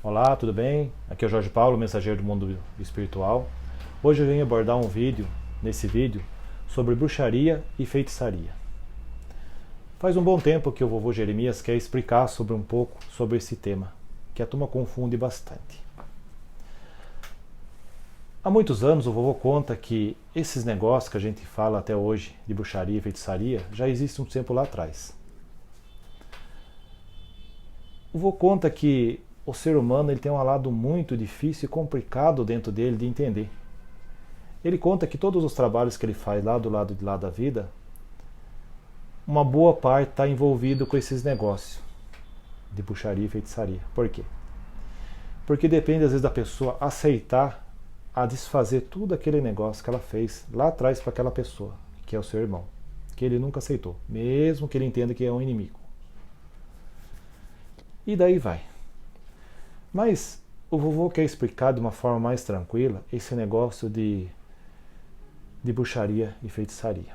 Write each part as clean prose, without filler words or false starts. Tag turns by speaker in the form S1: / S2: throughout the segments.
S1: Olá, tudo bem? Aqui é o Jorge Paulo, mensageiro do mundo espiritual. Hoje eu venho abordar nesse vídeo, sobre bruxaria e feitiçaria. Faz um bom tempo que o vovô Jeremias quer explicar um pouco sobre esse tema, que a turma confunde bastante. Há muitos anos o vovô conta que esses negócios que a gente fala até hoje, de bruxaria e feitiçaria, já existem um tempo lá atrás. O vovô conta que o ser humano ele tem um lado muito difícil e complicado dentro dele de entender. Ele conta que todos os trabalhos que ele faz lá do lado de lá da vida, uma boa parte está envolvido com esses negócios de bruxaria e feitiçaria. Por quê? Porque depende às vezes da pessoa aceitar a desfazer tudo aquele negócio que ela fez lá atrás para aquela pessoa, que é o seu irmão, que ele nunca aceitou, mesmo que ele entenda que é um inimigo. E daí vai. Mas o vovô quer explicar de uma forma mais tranquila esse negócio de bruxaria e feitiçaria.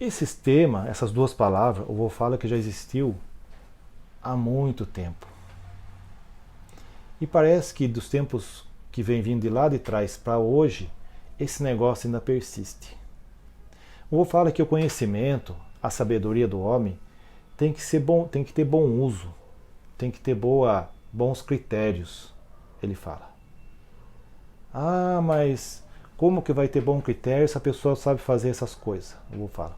S1: Esse tema, essas duas palavras, o vovô fala que já existiu há muito tempo. E parece que dos tempos que vem vindo de lá de trás para hoje, esse negócio ainda persiste. O vovô fala que o conhecimento, a sabedoria do homem, tem que ser bom, tem que ter bom uso, tem que ter bons critérios, ele fala. Ah, mas como que vai ter bom critério se a pessoa sabe fazer essas coisas? O vovô fala.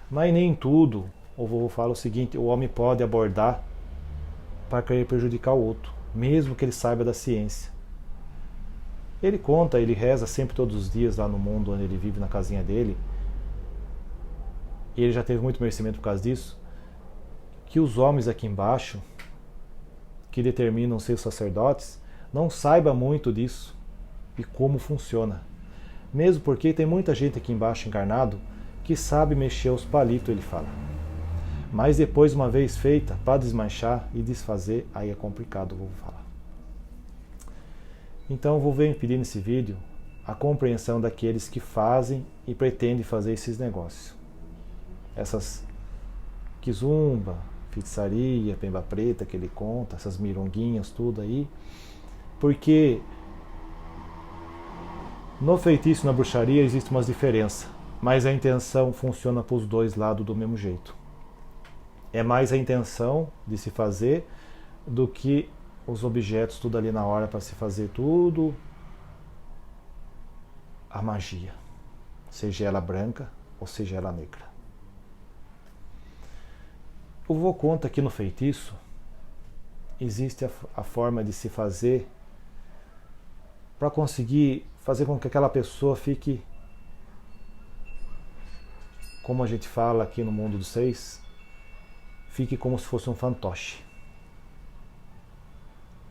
S1: Mas nem tudo, o vovô fala o seguinte, o homem pode abordar para querer prejudicar o outro, mesmo que ele saiba da ciência. Ele conta, ele reza sempre todos os dias lá no mundo onde ele vive, na casinha dele, e ele já teve muito merecimento por causa disso, que os homens aqui embaixo, que determinam ser os sacerdotes, não saibam muito disso e como funciona. Mesmo porque tem muita gente aqui embaixo encarnado que sabe mexer os palitos, ele fala. Mas depois, uma vez feita, para desmanchar e desfazer, aí é complicado, vou falar. Então eu vou pedir nesse vídeo a compreensão daqueles que fazem e pretendem fazer esses negócios. Essas quizumba, feitiçaria, pemba preta que ele conta, essas mironguinhas, tudo aí. Porque no feitiço e na bruxaria existe uma diferença, mas a intenção funciona para os dois lados do mesmo jeito. É mais a intenção de se fazer do que os objetos, tudo ali na hora para se fazer tudo a magia, seja ela branca ou seja ela negra. O vovô conta que no feitiço existe a forma de se fazer para conseguir fazer com que aquela pessoa fique, como a gente fala aqui no mundo dos seis, fique como se fosse um fantoche.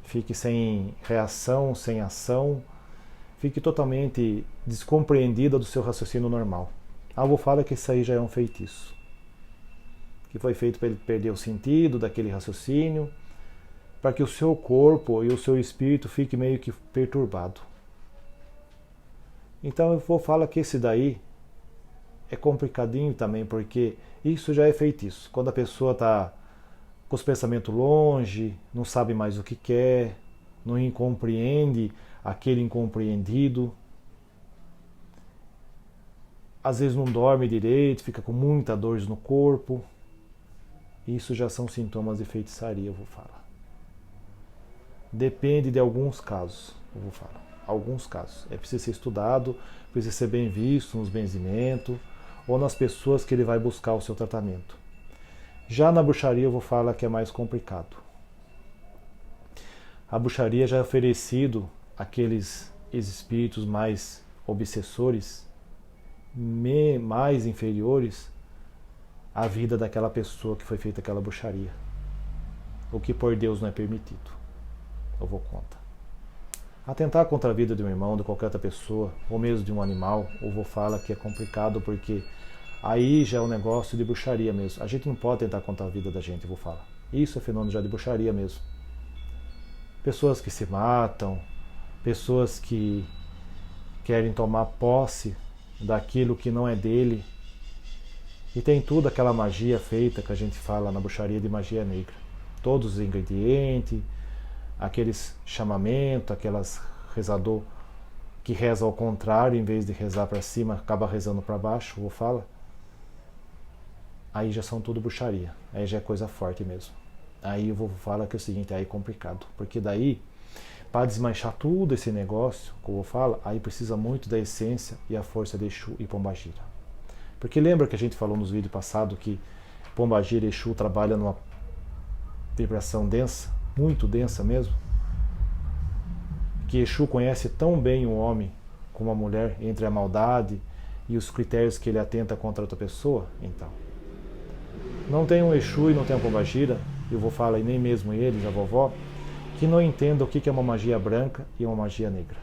S1: Fique sem reação, sem ação, fique totalmente descompreendida do seu raciocínio normal. A avó fala que isso aí já é um feitiço, que foi feito para ele perder o sentido daquele raciocínio, para que o seu corpo e o seu espírito fique meio que perturbado. Então eu vou falar que esse daí é complicadinho também, porque isso já é feitiço. Quando a pessoa está com os pensamentos longe, não sabe mais o que quer, não compreende aquele incompreendido, às vezes não dorme direito, fica com muita dor no corpo. Isso já são sintomas de feitiçaria, eu vou falar. Depende de alguns casos, eu vou falar. Alguns casos. É preciso ser estudado, precisa ser bem visto nos benzimentos ou nas pessoas que ele vai buscar o seu tratamento. Já na bruxaria eu vou falar que é mais complicado. A bruxaria já é oferecido àqueles espíritos mais obsessores, mais inferiores, a vida daquela pessoa que foi feita aquela bruxaria. O que por Deus não é permitido. Eu vou contar. Atentar contra a vida de um irmão, de qualquer outra pessoa, ou mesmo de um animal, eu vou falar que é complicado, porque aí já é um negócio de bruxaria mesmo. A gente não pode tentar contra a vida da gente, eu vou falar. Isso é fenômeno já de bruxaria mesmo. Pessoas que se matam, pessoas que querem tomar posse daquilo que não é dele. E tem tudo aquela magia feita que a gente fala na bruxaria de magia negra. todos os ingredientes, aqueles chamamentos, aquelas rezador que reza ao contrário, em vez de rezar para cima, acaba rezando para baixo, ou fala. Aí já são tudo bruxaria, aí já é coisa forte mesmo. Aí o vovô fala que é o seguinte, aí é complicado, porque daí, para desmanchar tudo esse negócio, como eu falo, aí precisa muito da essência e a força de Exu e Pombagira. Porque lembra que a gente falou nos vídeos passados que Pombagira e Exu trabalham numa vibração densa, muito densa mesmo? Que Exu conhece tão bem o homem como a mulher, entre a maldade e os critérios que ele atenta contra outra pessoa? Então, não tem um Exu e não tem um Pombagira, eu vou falar, e nem mesmo eles, a vovó, que não entenda o que é uma magia branca e uma magia negra.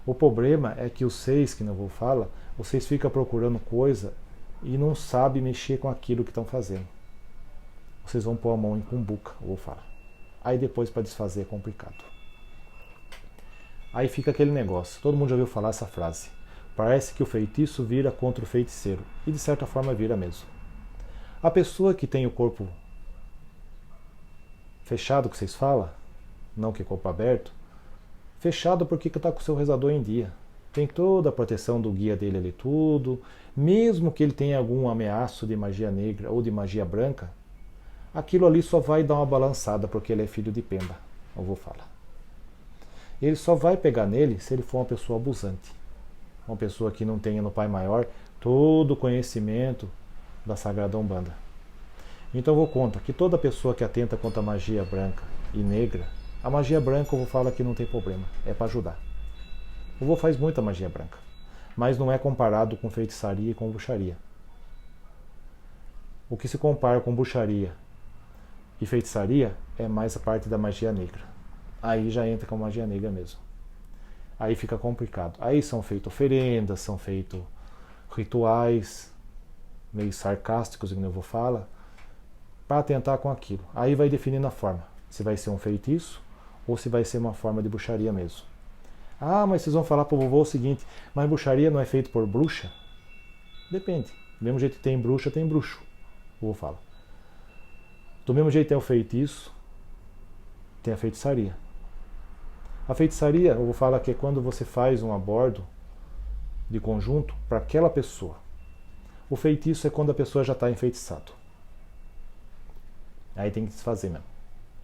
S1: O problema é que os seis, que não vou falar, vocês ficam procurando coisa e não sabem mexer com aquilo que estão fazendo. Vocês vão pôr a mão em cumbuca, eu vou falar. Aí depois para desfazer é complicado. Aí fica aquele negócio, todo mundo já ouviu falar essa frase. Parece que o feitiço vira contra o feiticeiro, e de certa forma vira mesmo. A pessoa que tem o corpo fechado, que vocês falam, não que é corpo aberto, fechado porque está com o seu rezador em dia. Tem toda a proteção do guia dele ali, tudo. Mesmo que ele tenha algum ameaço de magia negra ou de magia branca, aquilo ali só vai dar uma balançada porque ele é filho de Pemba, eu vou falar. Ele só vai pegar nele se ele for uma pessoa abusante. Uma pessoa que não tenha no Pai Maior todo o conhecimento da Sagrada Umbanda. Então eu vou contar que toda pessoa que atenta contra a magia branca e negra, a magia branca eu vou falar que não tem problema, é para ajudar. O vô faz muita magia branca, mas não é comparado com feitiçaria e com bruxaria. O que se compara com bruxaria e feitiçaria é mais a parte da magia negra. Aí já entra com a magia negra mesmo. Aí fica complicado. Aí são feitas oferendas, são feitos rituais, meio sarcásticos, como eu vou falar, para tentar com aquilo. Aí vai definindo a forma. Se vai ser um feitiço ou se vai ser uma forma de bruxaria mesmo. Ah, mas vocês vão falar para o vovô o seguinte, mas bruxaria não é feito por bruxa? Depende. Do mesmo jeito que tem bruxa, tem bruxo. O vovô fala. Do mesmo jeito que é o feitiço, tem a feitiçaria. A feitiçaria, eu vou falar que é quando você faz um abordo de conjunto para aquela pessoa. O feitiço é quando a pessoa já está enfeitiçada. Aí tem que desfazer mesmo.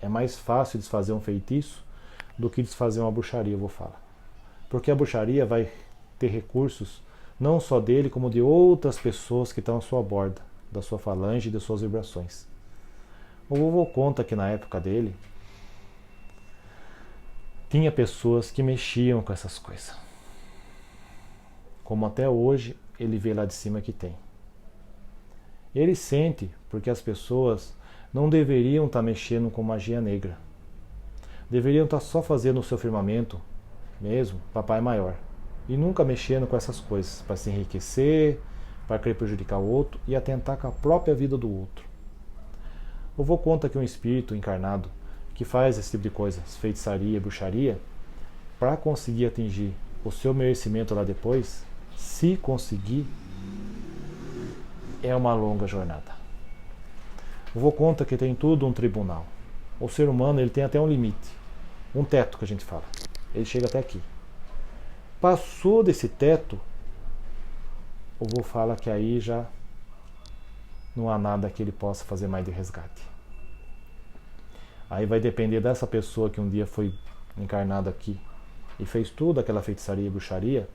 S1: É mais fácil desfazer um feitiço do que desfazer uma bruxaria, eu vou falar. Porque a bruxaria vai ter recursos não só dele, como de outras pessoas que estão à sua borda, da sua falange e das suas vibrações. O vovô conta que na época dele tinha pessoas que mexiam com essas coisas. Como até hoje ele vê lá de cima que tem. Ele sente porque as pessoas não deveriam estar mexendo com magia negra. Deveriam estar só fazendo o seu firmamento mesmo, Papai Maior. E nunca mexendo com essas coisas, para se enriquecer, para querer prejudicar o outro e atentar com a própria vida do outro. O vô conta que um espírito encarnado que faz esse tipo de coisa, feitiçaria, bruxaria, para conseguir atingir o seu merecimento lá depois, se conseguir, é uma longa jornada. O vô conta que tem tudo um tribunal. O ser humano ele tem até um limite, um teto que a gente fala. Ele chega até aqui. Passou desse teto, o vô fala que aí já não há nada que ele possa fazer mais de resgate. Aí vai depender dessa pessoa que um dia foi encarnada aqui e fez tudo aquela feitiçaria e bruxaria,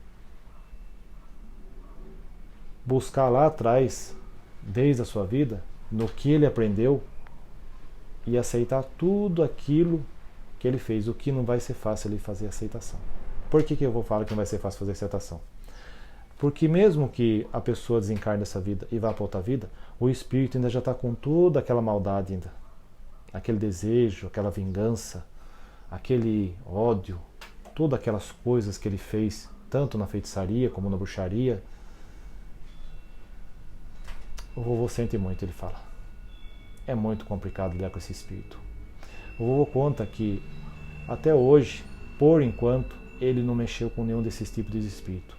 S1: buscar lá atrás, desde a sua vida, no que ele aprendeu e aceitar tudo aquilo que ele fez, o que não vai ser fácil ele fazer aceitação. Por que eu vou falar que não vai ser fácil fazer aceitação? Porque mesmo que a pessoa desencarne dessa vida e vá para outra vida, o espírito ainda já está com toda aquela maldade ainda. Aquele desejo, aquela vingança, aquele ódio, todas aquelas coisas que ele fez, tanto na feitiçaria como na bruxaria. O vovô sente muito, ele fala. É muito complicado lidar com esse espírito. O vovô conta que, até hoje, por enquanto, ele não mexeu com nenhum desses tipos de espírito.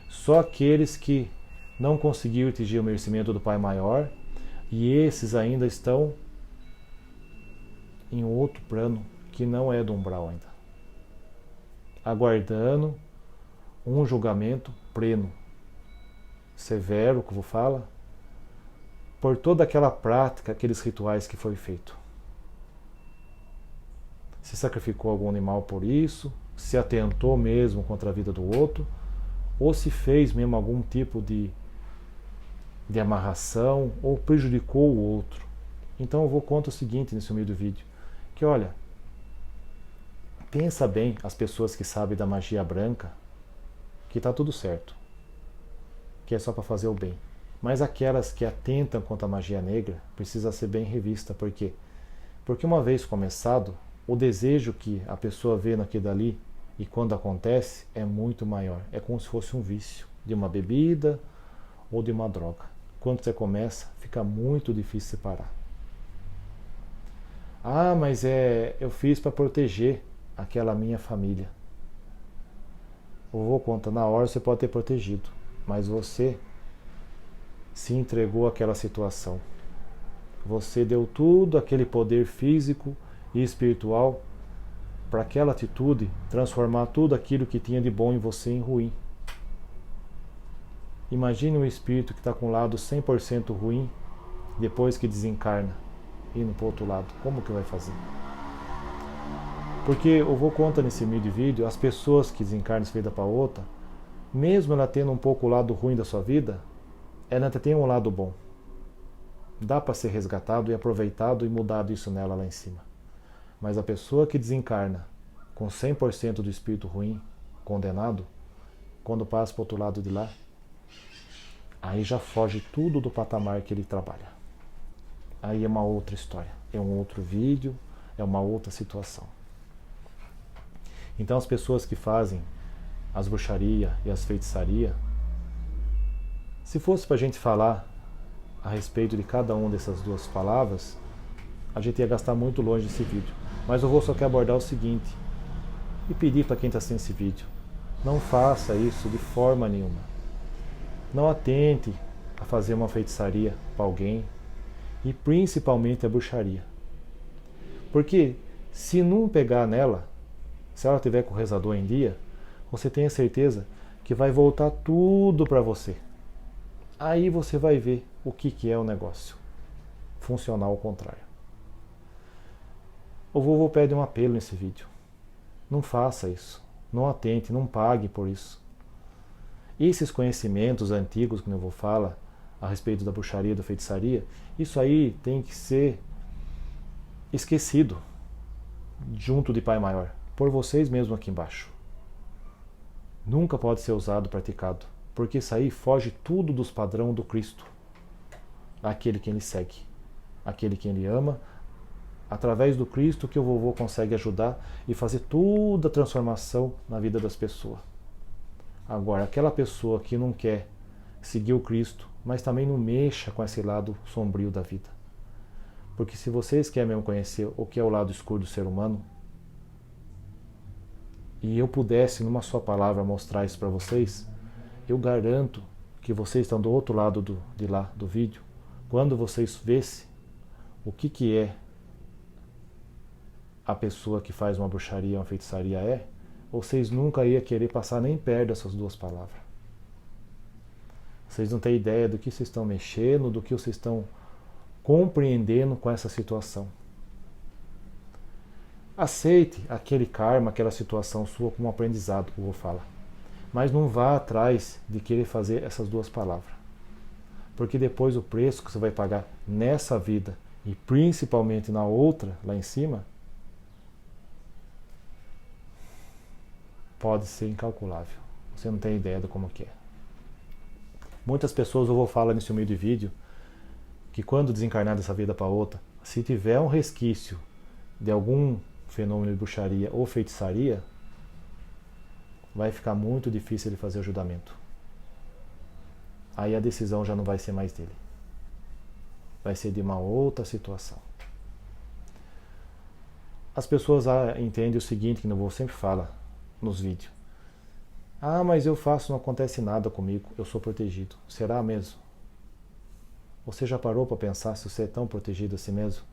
S1: Só aqueles que não conseguiram atingir o merecimento do Pai Maior, e esses ainda estão em outro plano que não é do umbral ainda, aguardando um julgamento pleno, severo, que eu vou falar, por toda aquela prática, aqueles rituais que foi feito. Se sacrificou algum animal por isso, se atentou mesmo contra a vida do outro, ou se fez mesmo algum tipo de amarração, ou prejudicou o outro. Então eu vou contar o seguinte nesse humilde vídeo, que olha, pensa bem as pessoas que sabem da magia branca, que está tudo certo, que é só para fazer o bem. Mas aquelas que atentam contra a magia negra precisa ser bem revista. Por quê? Porque uma vez começado, o desejo que a pessoa vê naquilo dali, e quando acontece, é muito maior. É como se fosse um vício de uma bebida ou de uma droga. Quando você começa, fica muito difícil separar. Ah, mas eu fiz para proteger aquela minha família. O vovô conta, na hora você pode ter protegido, mas você se entregou àquela situação. Você deu tudo aquele poder físico e espiritual para aquela atitude transformar tudo aquilo que tinha de bom em você em ruim. Imagine um espírito que está com o lado 100% ruim, depois que desencarna, indo para o outro lado. Como que vai fazer? Porque eu vou contar nesse meio de vídeo, as pessoas que desencarnam de vida para outra, mesmo ela tendo um pouco o lado ruim da sua vida, ela ainda tem um lado bom. Dá para ser resgatado e aproveitado e mudado isso nela lá em cima. Mas a pessoa que desencarna com 100% do espírito ruim, condenado, quando passa para o outro lado de lá, aí já foge tudo do patamar que ele trabalha. Aí é uma outra história, é um outro vídeo, é uma outra situação. Então as pessoas que fazem as bruxarias e as feitiçarias, se fosse para a gente falar a respeito de cada uma dessas duas palavras, a gente ia gastar muito longe desse vídeo. Mas eu vou só querer abordar o seguinte, e pedir para quem está assistindo esse vídeo, não faça isso de forma nenhuma. Não atente a fazer uma feitiçaria para alguém, e principalmente a bruxaria. Porque se não pegar nela, se ela tiver com o rezador em dia, você tenha certeza que vai voltar tudo para você. Aí você vai ver o que é o negócio. Funcionar ao contrário. O vovô pede um apelo nesse vídeo. Não faça isso. Não atente, não pague por isso. Esses conhecimentos antigos que eu vou falar a respeito da bruxaria e da feitiçaria, isso aí tem que ser esquecido junto de Pai Maior, por vocês mesmos aqui embaixo. Nunca pode ser usado, praticado, porque isso aí foge tudo dos padrões do Cristo, aquele que ele segue, aquele que ele ama, através do Cristo que o vovô consegue ajudar e fazer toda a transformação na vida das pessoas. Agora, aquela pessoa que não quer seguir o Cristo, mas também não mexa com esse lado sombrio da vida. Porque se vocês querem mesmo conhecer o que é o lado escuro do ser humano, e eu pudesse, numa só palavra, mostrar isso para vocês, eu garanto que vocês estão do outro lado de lá do vídeo, quando vocês vissem o que é a pessoa que faz uma bruxaria, uma feitiçaria vocês nunca iam querer passar nem perto dessas duas palavras. Vocês não têm ideia do que vocês estão mexendo, do que vocês estão compreendendo com essa situação. Aceite aquele karma, aquela situação sua como um aprendizado, que eu vou falar. Mas não vá atrás de querer fazer essas duas palavras. Porque depois o preço que você vai pagar nessa vida e principalmente na outra, lá em cima, pode ser incalculável. Você não tem ideia de como que é. Muitas pessoas eu vou falar nesse humilde vídeo que quando desencarnar dessa vida para outra, se tiver um resquício de algum fenômeno de bruxaria ou feitiçaria, vai ficar muito difícil ele fazer o julgamento. Aí a decisão já não vai ser mais dele. Vai ser de uma outra situação. As pessoas entendem o seguinte, que eu vou sempre falar nos vídeos. Ah, mas eu faço, não acontece nada comigo, eu sou protegido. Será mesmo? Você já parou para pensar se você é tão protegido assim mesmo?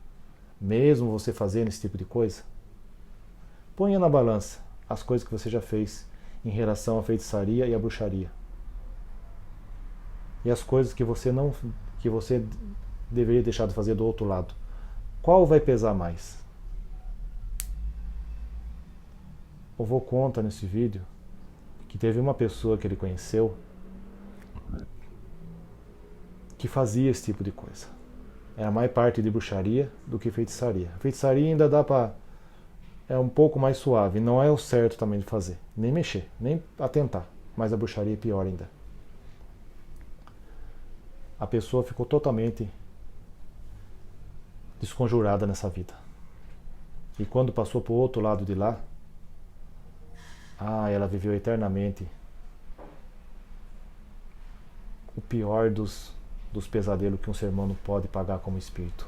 S1: mesmo você fazendo esse tipo de coisa? Ponha na balança as coisas que você já fez em relação à feitiçaria e à bruxaria. E as coisas que você deveria deixar de fazer do outro lado. Qual vai pesar mais? O vô conta nesse vídeo que teve uma pessoa que ele conheceu que fazia esse tipo de coisa. Era mais parte de bruxaria do que feitiçaria. A feitiçaria ainda dá para... é um pouco mais suave, não é o certo também de fazer. Nem mexer, nem atentar. Mas a bruxaria é pior ainda. A pessoa ficou totalmente desconjurada nessa vida. E quando passou para o outro lado de lá, ela viveu eternamente o pior dos pesadelos que um ser humano pode pagar como espírito.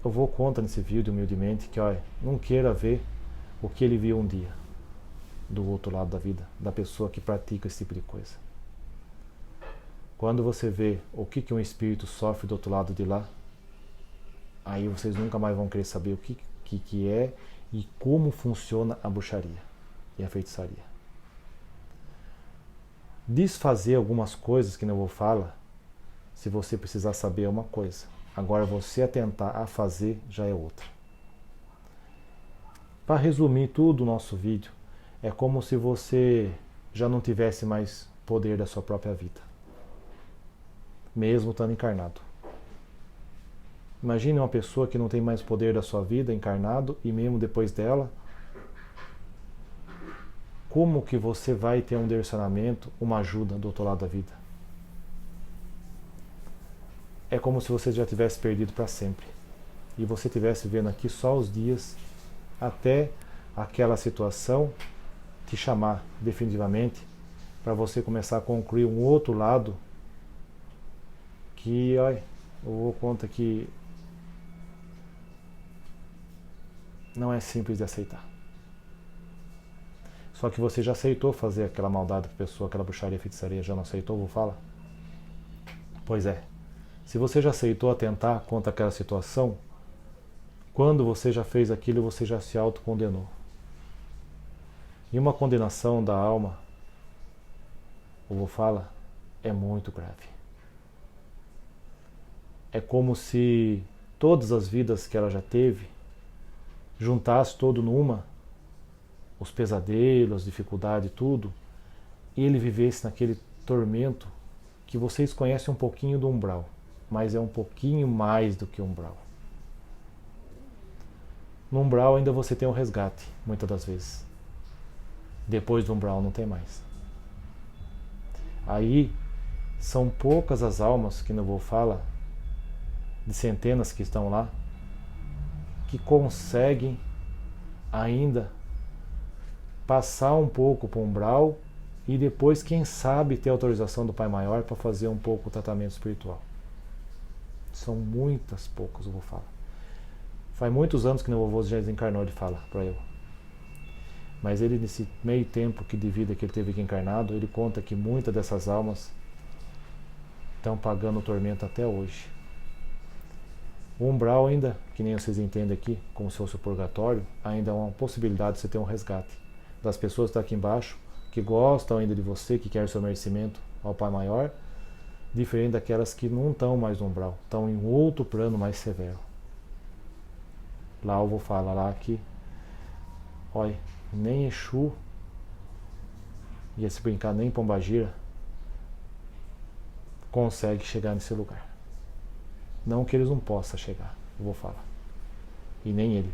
S1: Eu vou contar nesse vídeo humildemente que, não queira ver o que ele viu um dia do outro lado da vida, da pessoa que pratica esse tipo de coisa. Quando você vê o que um espírito sofre do outro lado de lá, aí vocês nunca mais vão querer saber o que é e como funciona a bruxaria e a feitiçaria. Desfazer algumas coisas que não vou falar, se você precisar saber, é uma coisa. Agora você atentar a fazer já é outra. Para resumir tudo o nosso vídeo, é como se você já não tivesse mais poder da sua própria vida, mesmo estando encarnado. Imagine uma pessoa que não tem mais poder da sua vida encarnado e mesmo depois dela, como que você vai ter um direcionamento, uma ajuda do outro lado da vida? É como se você já tivesse perdido para sempre e você estivesse vivendo aqui só os dias até aquela situação te chamar definitivamente para você começar a concluir um outro lado que, eu vou contar que não é simples de aceitar. Só que você já aceitou fazer aquela maldade com a pessoa, aquela bruxaria, feitiçaria, já não aceitou, vou falar? Pois é. Se você já aceitou atentar contra aquela situação, quando você já fez aquilo, você já se autocondenou. E uma condenação da alma, eu vou falar, é muito grave. É como se todas as vidas que ela já teve, juntasse todo numa, os pesadelos, as dificuldades e tudo, e ele vivesse naquele tormento que vocês conhecem um pouquinho do umbral, mas é um pouquinho mais do que umbral. No umbral ainda você tem um resgate, muitas das vezes. Depois do umbral não tem mais. Aí são poucas as almas, que não vou falar, de centenas que estão lá, que conseguem ainda passar um pouco para o umbral e depois, quem sabe, ter autorização do Pai Maior para fazer um pouco o tratamento espiritual. São muitas poucas, eu vou falar. Faz muitos anos que meu avô já desencarnou, ele fala para eu. Mas ele, nesse meio tempo de vida que ele teve aqui encarnado, ele conta que muitas dessas almas estão pagando o tormento até hoje. O umbral ainda, que nem vocês entendem aqui, como se fosse o purgatório, ainda é uma possibilidade de você ter um resgate das pessoas que estão aqui embaixo, que gostam ainda de você, que querem seu merecimento ao Pai Maior, diferente daquelas que não estão mais no umbral, estão em outro plano mais severo. Lá eu vou falar lá que, olha, nem Exu, ia se brincar, nem Pombagira, consegue chegar nesse lugar. Não que eles não possam chegar, eu vou falar. E nem ele.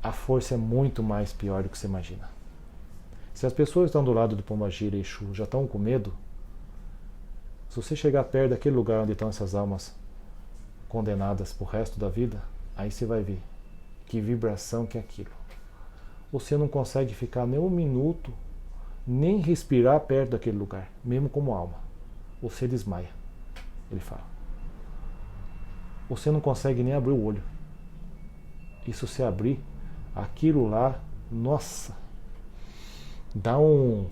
S1: A força é muito mais pior do que você imagina. Se as pessoas estão do lado do Pombagira e Exu já estão com medo, se você chegar perto daquele lugar onde estão essas almas condenadas para o resto da vida, aí você vai ver que vibração que é aquilo. Você não consegue ficar nem um minuto, nem respirar perto daquele lugar, mesmo como alma. Você desmaia, ele fala. Você não consegue nem abrir o olho. E se você abrir, aquilo lá, nossa, dá um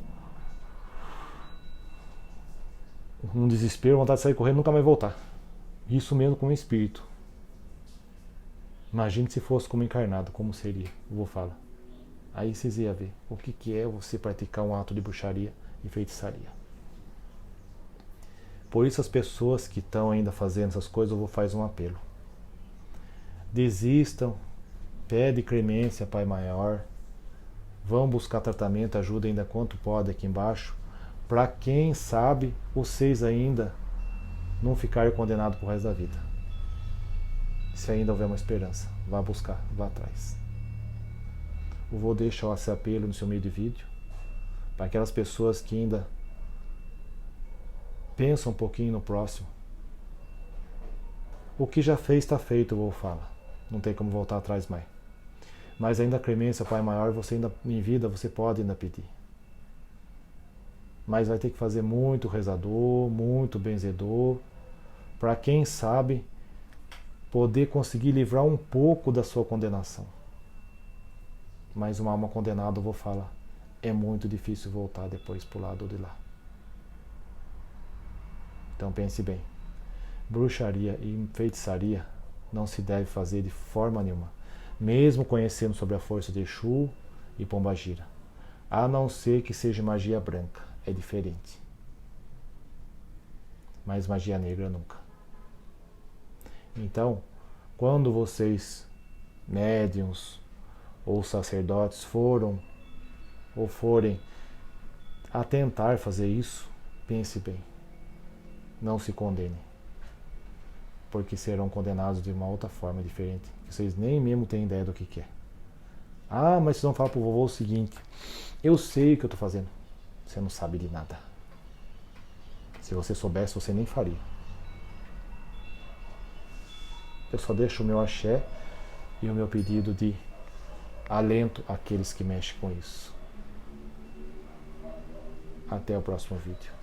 S1: desespero, vontade de sair correndo e nunca mais voltar. Isso mesmo como espírito. Imagine se fosse como encarnado, como seria? O vô fala. Aí vocês iam ver o que é você praticar um ato de bruxaria e feitiçaria. Por isso as pessoas que estão ainda fazendo essas coisas, eu vou fazer um apelo. Desistam, pede clemência, Pai Maior, vão buscar tratamento, ajuda ainda quanto pode aqui embaixo, para quem sabe vocês ainda não ficarem condenados pro resto da vida. Se ainda houver uma esperança, vá buscar, vá atrás. Eu vou deixar esse apelo no seu meio de vídeo, para aquelas pessoas que ainda pensam um pouquinho no próximo. O que já fez está feito, eu vou falar. Não tem como voltar atrás mais. Mas ainda a clemência, Pai Maior, você ainda em vida, você pode ainda pedir. Mas vai ter que fazer muito rezador, muito benzedor, para quem sabe poder conseguir livrar um pouco da sua condenação. Mas uma alma condenada, eu vou falar, é muito difícil voltar depois para o lado de lá. Então pense bem, bruxaria e feitiçaria não se deve fazer de forma nenhuma, mesmo conhecendo sobre a força de Exu e Pombagira, a não ser que seja magia branca, é diferente. Mas magia negra nunca. Então, quando vocês, médiuns ou sacerdotes, foram ou forem a tentar fazer isso, pense bem, não se condenem, porque serão condenados de uma outra forma diferente, que vocês nem mesmo têm ideia do que é. Ah, mas vocês vão falar pro vovô o seguinte, eu sei o que eu estou fazendo. Você não sabe de nada. Se você soubesse, você nem faria. Eu só deixo o meu axé e o meu pedido de alento àqueles que mexem com isso. Até o próximo vídeo.